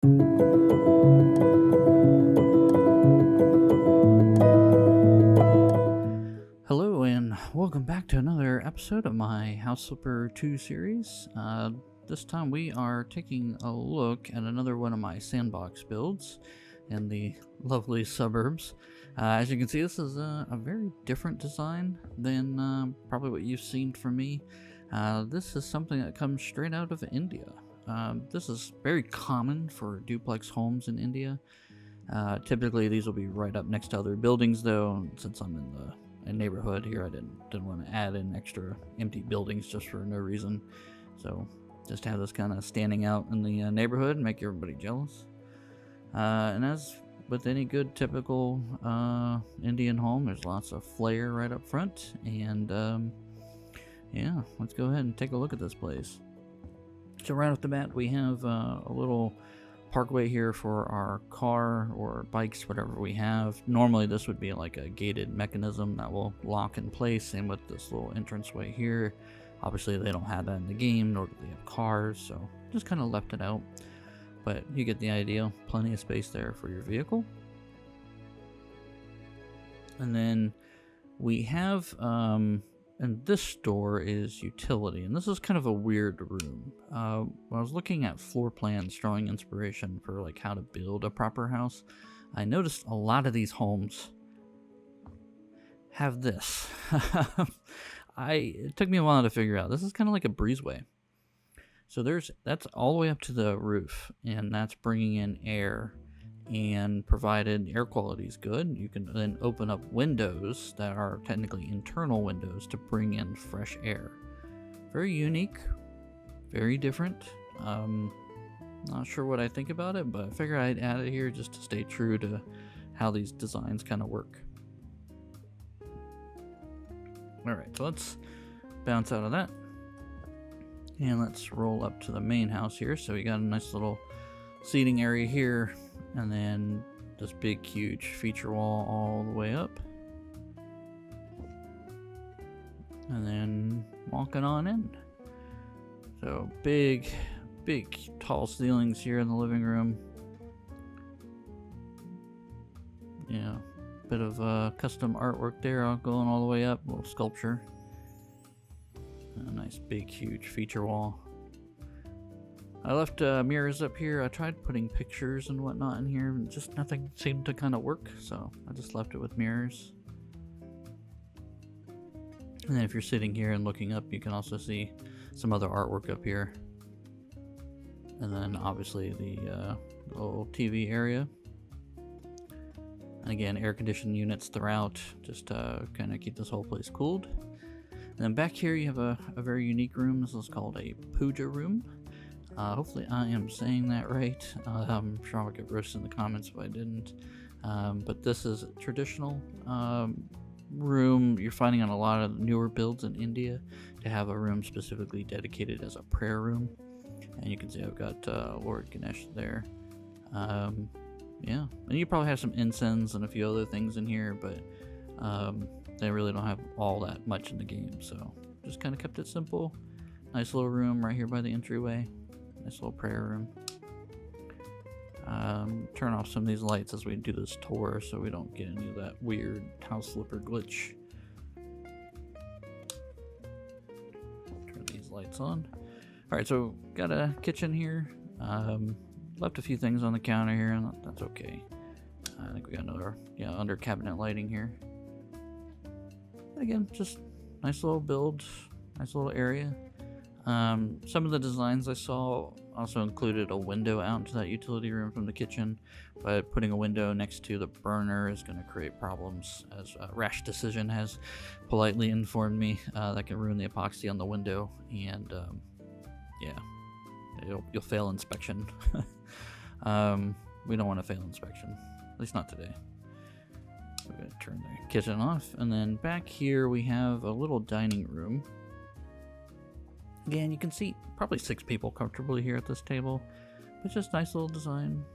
Hello and welcome back to another episode of my House Flipper 2 series. This time we are taking a look at another one of my sandbox builds in the lovely suburbs. As you can see, this is a very different design than probably what you've seen from me. This is something that comes straight out of India. This is very common for duplex homes in India. Typically these will be right up next to other buildings though, since I'm in the neighborhood here, I didn't want to add in extra empty buildings just for no reason. So just have this kind of standing out in the neighborhood and make everybody jealous. And as with any good typical Indian home, there's lots of flair right up front. And yeah, let's go ahead and take a look at this place. So right off the bat, we have a little parkway here for our car or bikes, whatever we have. Normally this would be like a gated mechanism that will lock in place, and with this little entranceway here, obviously they don't have that in the game, nor do they have cars, so just kind of left it out. But you get the idea. Plenty of space there for your vehicle. And then we have and this door is utility, and this is kind of a weird room. When I was looking at floor plans, drawing inspiration for like how to build a proper house, I noticed a lot of these homes have this. It took me a while to figure out. This is kind of like a breezeway. So that's all the way up to the roof, and that's bringing in air. And provided air quality is good, you can then open up windows that are technically internal windows to bring in fresh air. Very unique, very different. Not sure what I think about it, but I figure I'd add it here just to stay true to how these designs kind of work. Alright, so let's bounce out of that. And let's roll up to the main house here. So we got a nice little seating area here. And then this big, huge feature wall all the way up. And then walking on in. So big, tall ceilings here in the living room. Yeah, bit of custom artwork there going all the way up. A little sculpture. A nice, big, huge feature wall. I left mirrors up here. I tried putting pictures and whatnot in here, and just nothing seemed to kind of work, so I just left it with mirrors. And then if you're sitting here and looking up, you can also see some other artwork up here. And then obviously the little TV area. And again, air-conditioned units throughout, just kind of keep this whole place cooled. And then back here you have a very unique room. This is called a Puja room. Hopefully I am saying that right. I'm sure I'll get roasted in the comments if I didn't. But this is a traditional room you're finding on a lot of newer builds in India, to have a room specifically dedicated as a prayer room. And you can see I've got Lord Ganesh there. Yeah, and you probably have some incense and a few other things in here, but they really don't have all that much in the game, so just kind of kept it simple. Nice little room right here by the entryway. Nice little prayer room. Turn off some of these lights as we do this tour so we don't get any of that weird house flipper glitch. Turn these lights on. Alright, so got a kitchen here. Left a few things on the counter here, and that's okay. I think we got another under cabinet lighting here. And again, just nice little build, nice little area. Some of the designs I saw also included a window out into that utility room from the kitchen, but putting a window next to the burner is going to create problems, as Rash Decision has politely informed me. That can ruin the epoxy on the window, and yeah, you'll fail inspection. We don't want to fail inspection, at least not today. We're going to turn the kitchen off, and then back here we have a little dining room. Again, you can see probably 6 people comfortably here at this table. But just nice little design.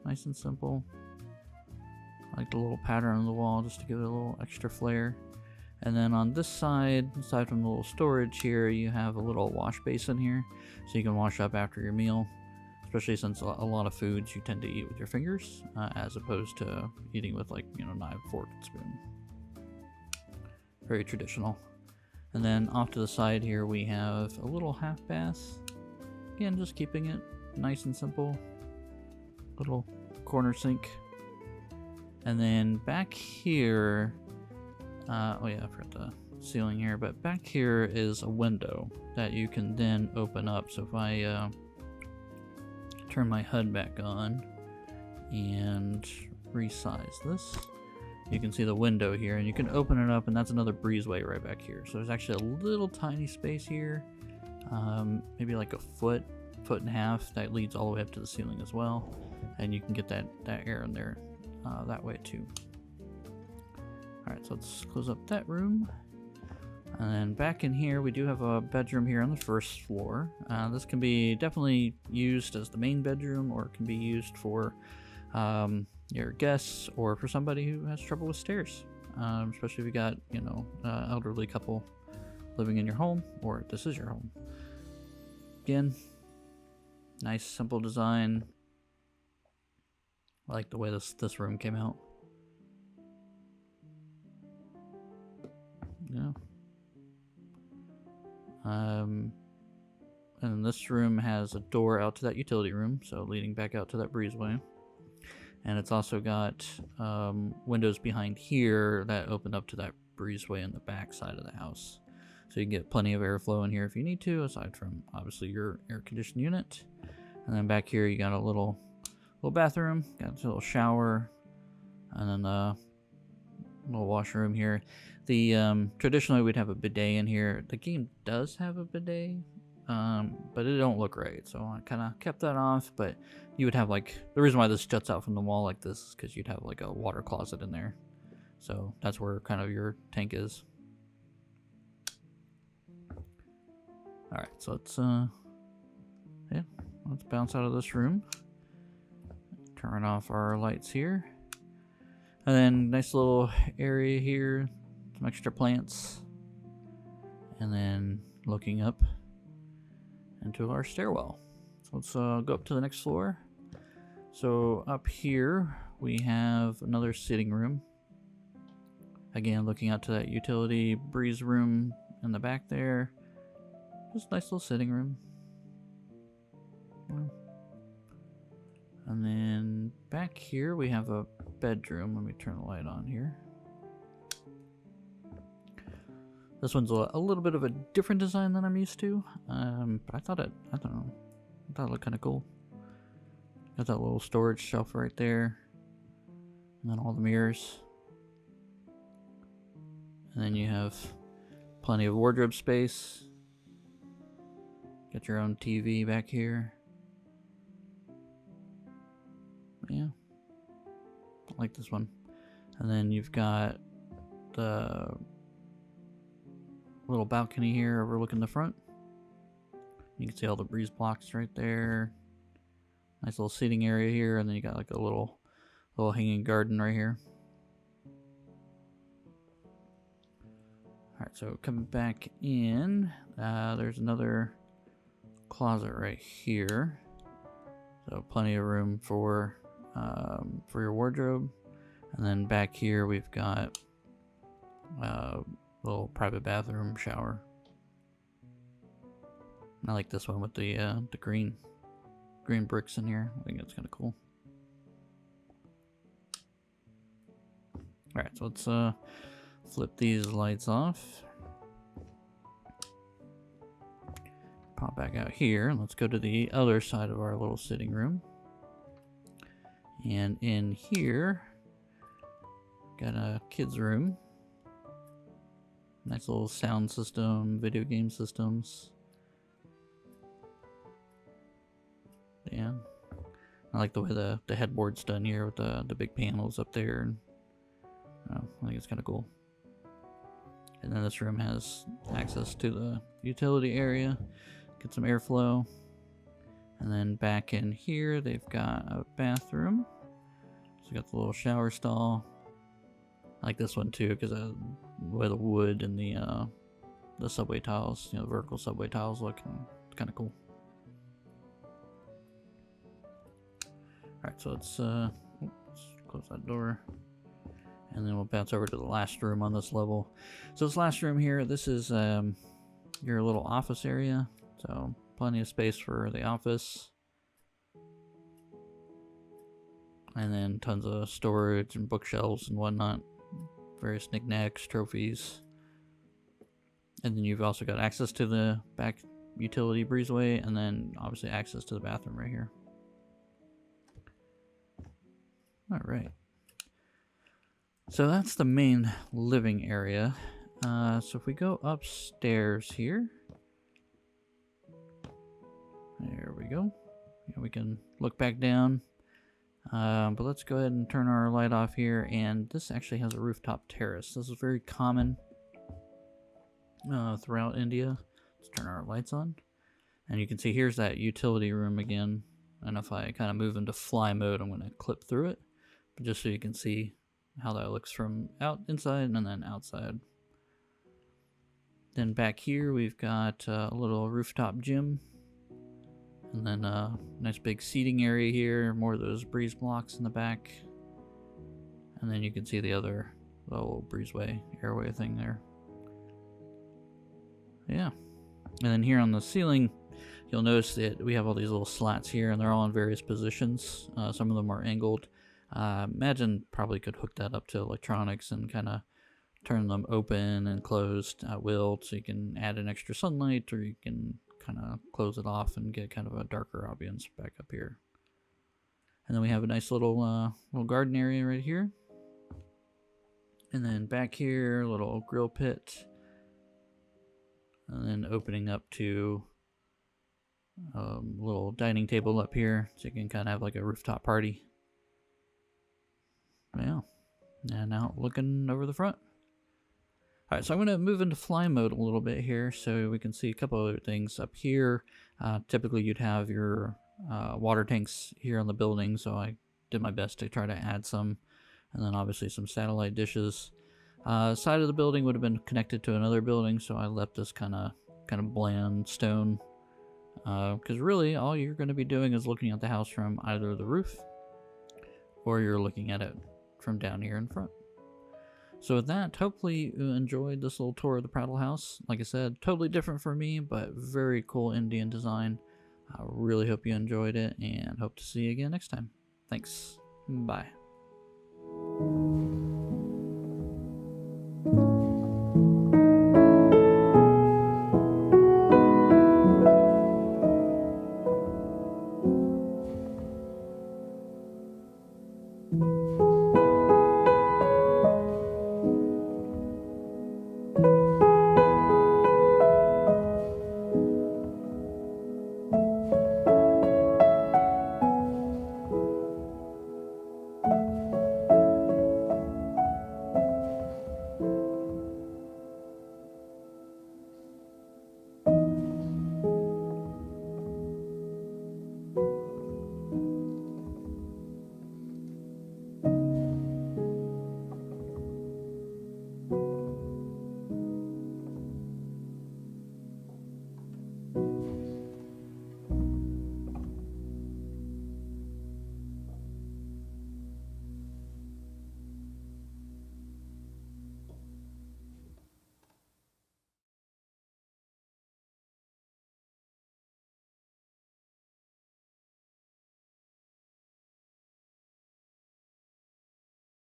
Nice and simple. I like the little pattern on the wall just to give it a little extra flair. And then on this side, aside from the little storage here, you have a little wash basin here. So you can wash up after your meal. It's especially since a lot of foods you tend to eat with your fingers, as opposed to eating with, like, you know, knife, fork, and spoon. Very traditional. And then off to the side here we have a little half bath. Again, just keeping it nice and simple. Little corner sink. And then back here, oh yeah, I forgot the ceiling here, but back here is a window that you can then open up. So if I turn my HUD back on and resize this, you can see the window here, and you can open it up, and that's another breezeway right back here. So there's actually a little tiny space here, maybe like a foot and a half, that leads all the way up to the ceiling as well, and you can get that air in there that way too. Alright, so let's close up that room. And then back in here, we do have a bedroom here on the first floor. This can be definitely used as the main bedroom, or it can be used for your guests, or for somebody who has trouble with stairs. Especially if you got, you know, elderly couple living in your home, or this is your home. Again, nice simple design. I like the way this room came out. Yeah. And this room has a door out to that utility room, so leading back out to that breezeway. And it's also got windows behind here that open up to that breezeway in the back side of the house. So you can get plenty of airflow in here if you need to, aside from obviously your air conditioned unit. And then back here you got a little bathroom, got a little shower, and then a little washroom here. The traditionally we'd have a bidet in here. The game does have a bidet, but it don't look right, so I kind of kept that off. But you would have, like, the reason why this juts out from the wall like this is because you'd have like a water closet in there, so that's where kind of your tank is. All right, so let's bounce out of this room, turn off our lights here, and then nice little area here, some extra plants, and then looking up into our stairwell. So let's go up to the next floor. So up here we have another sitting room. Again, looking out to that utility breeze room in the back there. Just a nice little sitting room. And then back here we have a bedroom. Let me turn the light on here. This one's a little bit of a different design than I'm used to, but I thought it looked kind of cool. Got that little storage shelf right there, and then all the mirrors, and then you have plenty of wardrobe space. Got your own TV back here. Yeah, I like this one. And then you've got the little balcony here overlooking the front. You can see all the breeze blocks right there. Nice little seating area here, and then you got like a little hanging garden right here. Alright, so coming back in, there's another closet right here. So plenty of room for your wardrobe. And then back here we've got little private bathroom shower. I like this one with the green bricks in here. I think that's kind of cool. All right, so let's flip these lights off. Pop back out here, and let's go to the other side of our little sitting room. And in here, got a kids' room. Nice little sound system, video game systems. Yeah, I like the way the headboard's done here with the big panels up there. I think it's kind of cool. And then this room has access to the utility area, get some airflow. And then back in here, they've got a bathroom. So you got the little shower stall. I like this one too because the way the wood and the subway tiles, the vertical subway tiles look, kind of cool. Alright, so let's close that door. And then we'll bounce over to the last room on this level. So this last room here, this is your little office area. So plenty of space for the office. And then tons of storage and bookshelves and whatnot. Various knickknacks, trophies. And then you've also got access to the back utility breezeway, and then obviously access to the bathroom right here. Alright. So that's the main living area. So if we go upstairs here. There we go. Yeah, we can look back down. But let's go ahead and turn our light off here. And this actually has a rooftop terrace. This is very common throughout India. Let's turn our lights on. And you can see here's that utility room again. And if I kind of move into fly mode, I'm going to clip through it. But just so you can see how that looks from inside and then outside. Then back here we've got a little rooftop gym. And then a nice big seating area here. More of those breeze blocks in the back. And then you can see the other little breezeway, airway thing there. Yeah. And then here on the ceiling, you'll notice that we have all these little slats here, and they're all in various positions. Some of them are angled. Imagine probably could hook that up to electronics and kind of turn them open and closed at will, so you can add an extra sunlight, or you can kind of close it off and get kind of a darker ambience back up here. And then we have a nice little garden area right here. And then back here, a little grill pit. And then opening up to a little dining table up here, so you can kind of have like a rooftop party. Yeah. And now looking over the front. Alright, so I'm going to move into fly mode a little bit here so we can see a couple other things up here. Typically you'd have your water tanks here on the building, so I did my best to try to add some. And then obviously some satellite dishes. Side of the building would have been connected to another building, so I left this kind of bland stone. Because really all you're going to be doing is looking at the house from either the roof, or you're looking at it from down here in front. So with that, hopefully you enjoyed this little tour of the Prattle House. Like I said, totally different for me, but very cool Indian design. I really hope you enjoyed it, and hope to see you again next time. Thanks. Bye.